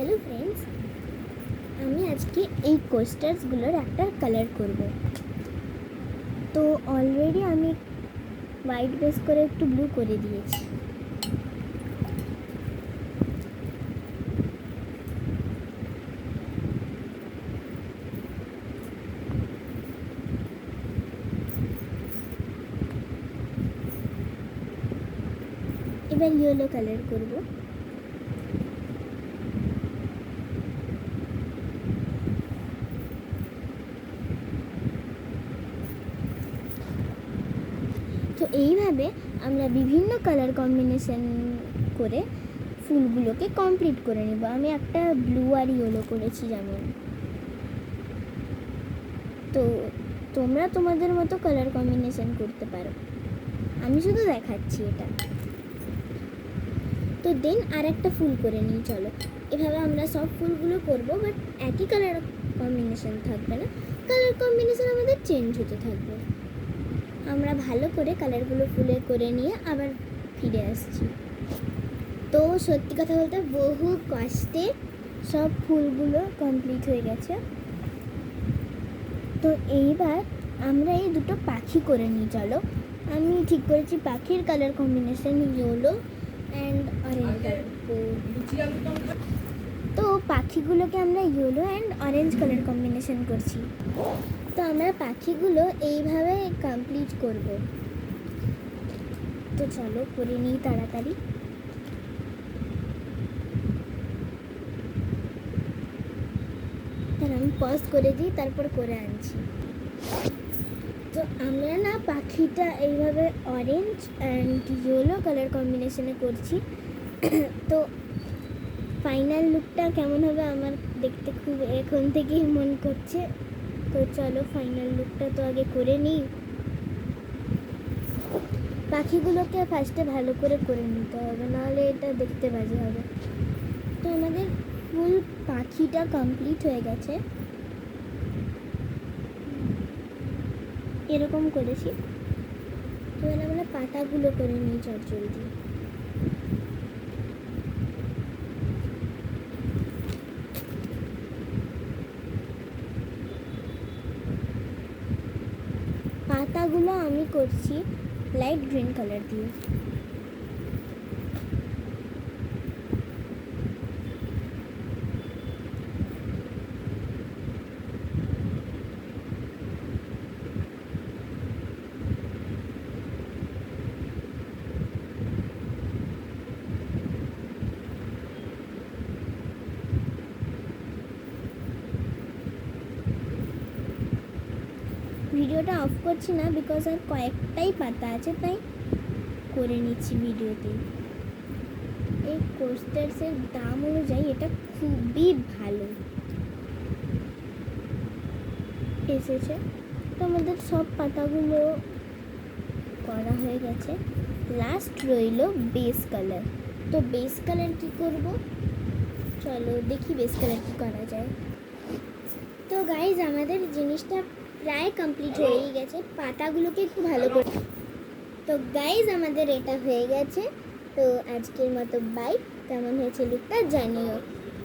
Hello friends, আমি আজকে এই কোস্টার্সগুলোর একটা কালার করব। তো অলরেডি আমি হোয়াইট বেস করে একটু ব্লু করে দিয়েছি। এবার ইয়েলো কালার করব। তো এইভাবে আমরা বিভিন্ন কালার কম্বিনেশন করে ফুলগুলোকে কমপ্লিট করে নেব। আমি একটা ব্লু আর ইয়েলো করেছি যেমন। তো তোমরা তোমাদের মতো কালার কম্বিনেশন করতে পারো, আমি শুধু দেখাচ্ছি এটা। তো দেন আর একটা ফুল করে নিই। চলো, এভাবে আমরা সব ফুলগুলো করব, বাট একই কালার কম্বিনেশন থাকবে না, কালার কম্বিনেশন আমাদের চেঞ্জ হতে থাকবে। আমরা ভালো করে কালারগুলো ফুলে করে নিয়ে আবার ফিরে আসছি। তো সত্যি কথা বলতে বহু কষ্টে সব ফুলগুলো কমপ্লিট হয়ে গেছে। তো এইবার আমরা এই দুটো পাখি করে নিই। চলো, আমি ঠিক করেছি পাখির colour combination yellow and orange. তো পাখিগুলোকে আমরা yellow and orange colour combination করছি। তো আমরা পাখিগুলো এইভাবে কমপ্লিট করব। তো চলো করে নিই তাড়াতাড়ি। তাহলে আমি পজ করে দিই, তারপর করে আনছি। তো আমরা না পাখিটা এইভাবে অরেঞ্জ অ্যান্ড ইয়েলো কালার কম্বিনেশনে করছি। তো ফাইনাল লুকটা কেমন হবে আমার দেখতে খুব এখন থেকেই মন করছে। তো চলো ফাইনাল লুকটা তো আগে করে নিই। পাখিগুলোকে ফার্স্টে ভালো করে নিতে হবে, নাহলে এটা দেখতে বাজে হবে। তো আমাদের ফুল পাখিটা কমপ্লিট হয়ে গেছে, এরকম করেছি। তো এবার আমরা পাতাগুলো করে নিই চটজলদি। পাতাগুলো আমি করছি লাইট গ্রিন কালার দিয়ে। ভিডিওটা অফ করছি না, বিকজ আর কয়েকটাই পাতা আছে, তাই করে নিচ্ছি ভিডিওতে। এই কোস্টার্সের দাম অনুযায়ী এটা খুবই ভালো এসেছে। তো আমাদের সব পাতাগুলো করা হয়ে গেছে, লাস্ট রইল বেস কালার। তো বেস কালার কি করব, চলো দেখি বেস কালার কি করা যায়। তো গাইজ আমাদের জিনিসটা প্রায় কমপ্লিট হয়েই গেছে, পাতাগুলোকে একটু ভালো করে। তো গাইজ আমাদের এটা হয়ে গেছে। তো আজকের মতো বাই। কেমন হয়েছে লুকটা জানিও।